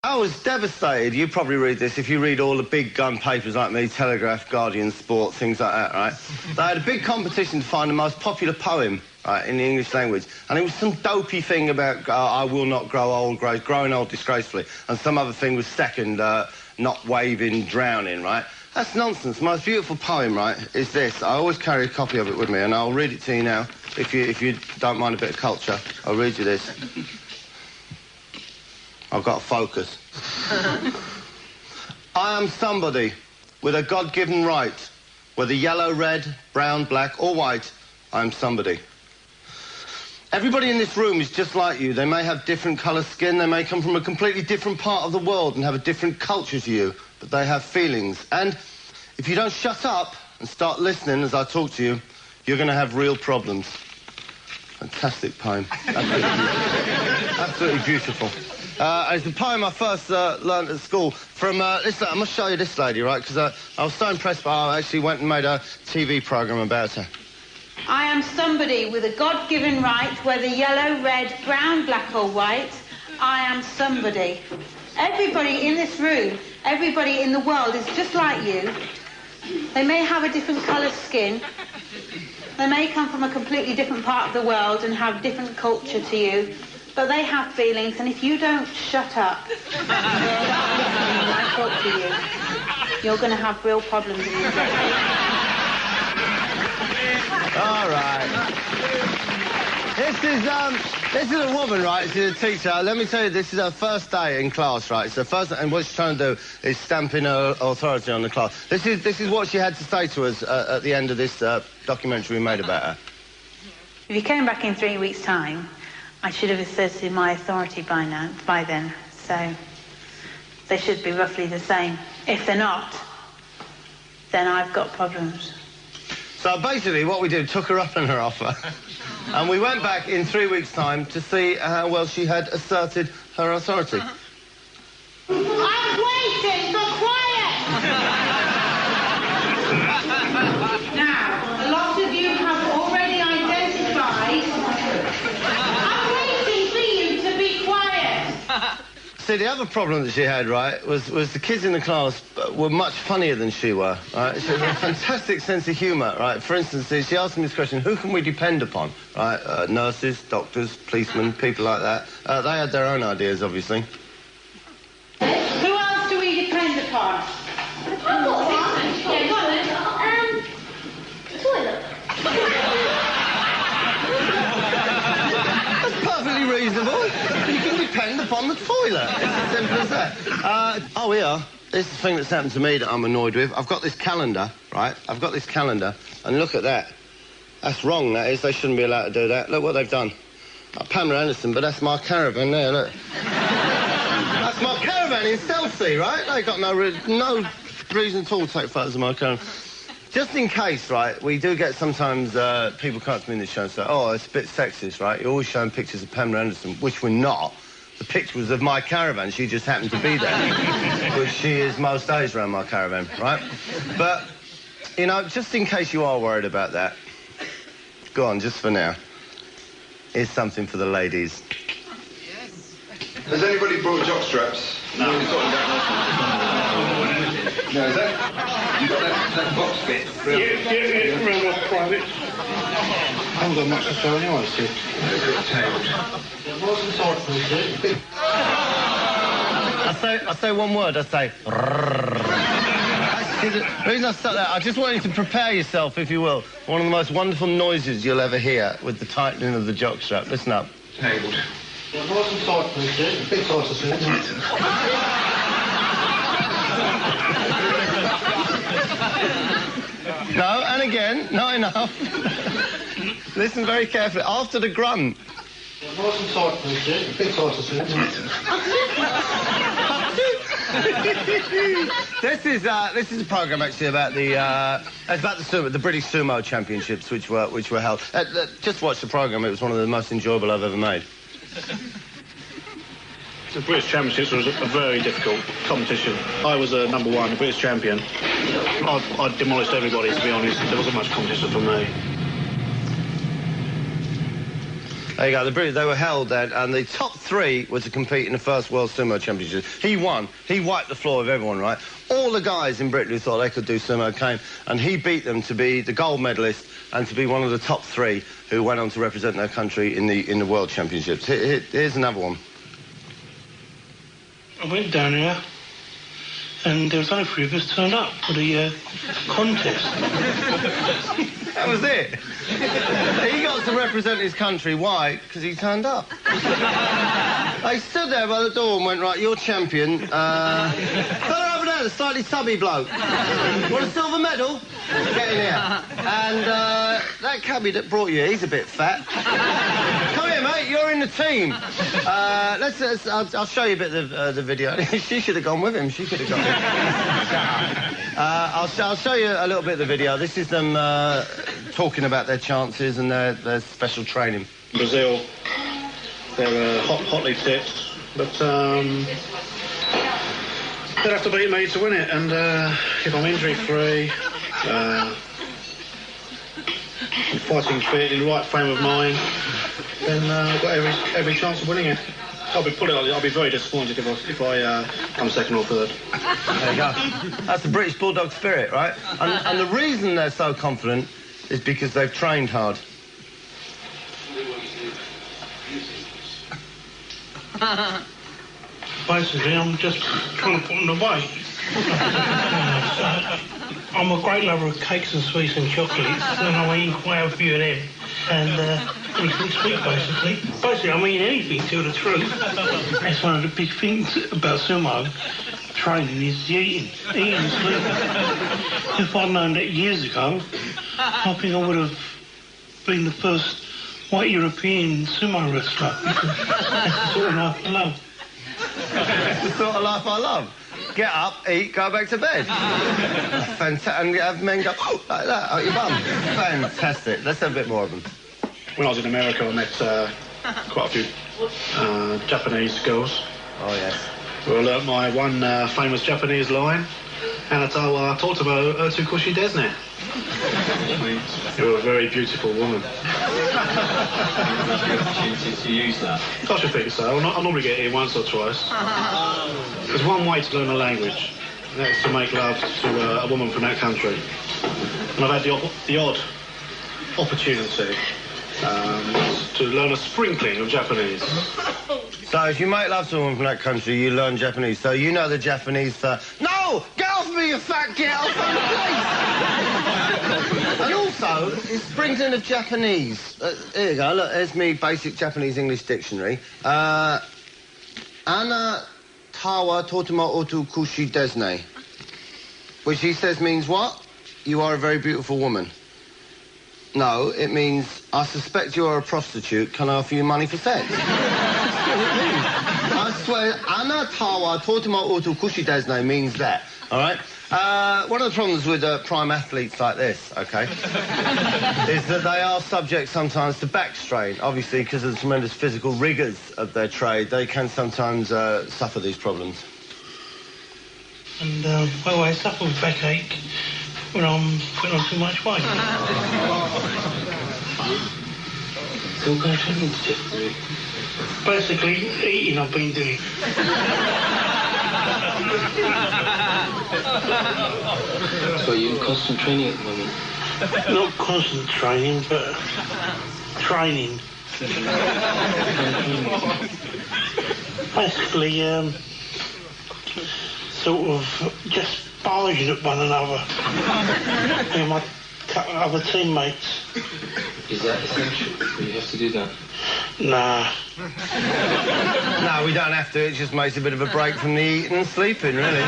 I was devastated. You probably read this if you read all the big gun papers like me, Telegraph, Guardian, Sport, things like that, right? They had a big competition to find the most popular poem, right, in the English language. And it was some dopey thing about I will not grow old, growing old disgracefully. And some other thing was second, not waving, drowning, right? That's nonsense. The most beautiful poem, right, is this. I always carry a copy of it with me, and I'll read it to you now. If you don't mind a bit of culture, I'll read you this. I've got to focus. I am somebody with a God-given right. Whether yellow, red, brown, black or white, I am somebody. Everybody in this room is just like you. They may have different colour skin, they may come from a completely different part of the world and have a different culture to you, but they have feelings. And if you don't shut up and start listening as I talk to you, you're going to have real problems. Fantastic poem. Absolutely beautiful. It's a poem I first learned at school from this. I must show you this lady, right? Because I was so impressed by her, I actually went and made a TV programme about her. I am somebody with a God-given right, whether yellow, red, brown, black or white. I am somebody. Everybody in this room, everybody in the world is just like you. They may have a different colour skin. They may come from a completely different part of the world and have different culture to you. But they have feelings, and if you don't shut up and I talk to you, you're going to have real problems in your life. All right. This is a woman, right? She's a teacher. Let me tell you, this is her first day in class, right? It's her first, and what she's trying to do is stamping her authority on the class. This is what she had to say to us at the end of this documentary we made about her. If you came back in 3 weeks' time, I should have asserted my authority by then, so they should be roughly the same. If they're not, then I've got problems. So basically what we did, took her up on her offer, and we went back in 3 weeks' time to see how well she had asserted her authority. I'm waiting for quiet! Now, a lot of you have already identified. See, the other problem that she had, right, was the kids in the class were much funnier than she were, right? She had a fantastic sense of humour, right? For instance, she asked me this question, who can we depend upon, right? Nurses, doctors, policemen, people like that. They had their own ideas, obviously. Who else do we depend upon? I've got one. Yeah, go on then. Toilet. That's perfectly reasonable. You can depend upon the toilet. It's as simple as that. Oh, here. This is the thing that's happened to me that I'm annoyed with. I've got this calendar, right? I've got this calendar, and look at that. That's wrong, that is. They shouldn't be allowed to do that. Look what they've done. Pamela Anderson, but that's my caravan there, look. That's my caravan in Chelsea, right? They got no reason at all to take photos of my caravan. Just in case, right, we do get sometimes people come up to me in the show and say, oh, it's a bit sexist, right? You're always showing pictures of Pamela Anderson, which we're not. The picture was of my caravan. She just happened to be there, which she is most days around my caravan, right? But, you know, just in case you are worried about that, go on, just for now. Here's something for the ladies. Yes. Has anybody brought jock straps? No. No, is that... You got that box bit? Yeah, real rough private. I haven't got much to show anyway, Sid. I say one word, I say... The reason I start that, I just want you to prepare yourself, if you will. One of the most wonderful noises you'll ever hear with the tightening of the jockstrap. Listen up. Tabled. Nice and tight, please, Sid. A bit tighter, Sid. No, and again, not enough. Listen very carefully. After the grunt. Nice and tight, please, Sid. A bit tighter, Sid. This is a programme actually about the British Sumo Championships, which were held. Just watch the programme. It was one of the most enjoyable I've ever made. The British Championships was a very difficult competition. I was number one, the British champion. I demolished everybody, to be honest. There wasn't much competition for me. There you go. The British, they were held then, and the top 3 were to compete in the first World Sumo Championship. He won. He wiped the floor with everyone, right? All the guys in Britain who thought they could do sumo came, and he beat them to be the gold medalist and to be one of the top 3 who went on to represent their country in the World Championships. Here's another one. I went down here, and there was only 3 of us turned up for the contest. That was it. He got to represent his country. Why? Because he turned up. They stood there by the door and went, right, you're champion. Fella over there, the slightly subby bloke. Want a silver medal? Get in here. And that cabbie that brought you, he's a bit fat. Come here, mate, you're in the team. I'll show you a bit of the video. She should have gone with him. She could have gone with him. I'll show you a little bit of the video. This is them talking about their chances and their special training. Brazil, they're hotly tipped, but they'd have to beat me to win it. And if I'm injury-free, I'm fighting fit, in the right frame of mind, then I've got every chance of winning it. I'll be very disappointed if I come second or third. There you go. That's the British Bulldog spirit, right? And the reason they're so confident is because they've trained hard. Basically, I'm just trying to put them away. I'm a great lover of cakes and sweets and chocolates, and I eat quite a few of them. And anything sweet, basically. Basically, I mean anything, to the truth. That's one of the big things about sumo training is eating and sleeping. If I'd known that years ago, I think I would have been the first white European sumo wrestler. That's the sort of life I love. That's the sort of life I love. Get up, eat, go back to bed. Fantastic. And have men go, oh, like that, out your bum. Fantastic. Let's have a bit more of them. When I was in America, I met quite a few Japanese girls. Oh, yes. Well, I learnt my one famous Japanese line, and I talked about Tukushi Desne. You're a very beautiful woman. To use that? I should think so. I normally get here once or twice. There's one way to learn a language, and that's to make love to a woman from that country. And I've had the odd opportunity to learn a sprinkling of Japanese. So if you make love to a woman from that country, you learn Japanese. So you know the Japanese for, no! Get off me, you fat girl! And also, it's sprinkling of Japanese. Here you go, look, there's me basic Japanese-English dictionary. Ana tawa totemo otu kushi desne. Which he says means what? You are a very beautiful woman. No, it means, I suspect you are a prostitute. Can I offer you money for sex? I swear, ana tawa totemo otu kushi desne means that, all right? One of the problems with prime athletes like this, OK, is that they are subject sometimes to back strain. Obviously, because of the tremendous physical rigours of their trade, they can sometimes suffer these problems. And, well, I suffer with backache when I'm putting on too much weight. So what kind of training did you have to do? Basically, eating I've been doing. So you're in constant training at the moment? Not constant training, but training. Basically, sort of just barging at one another. And my other teammates. Is that essential? Do you have to do that? Nah. No, we don't have to. It just makes a bit of a break from the eating and sleeping, really.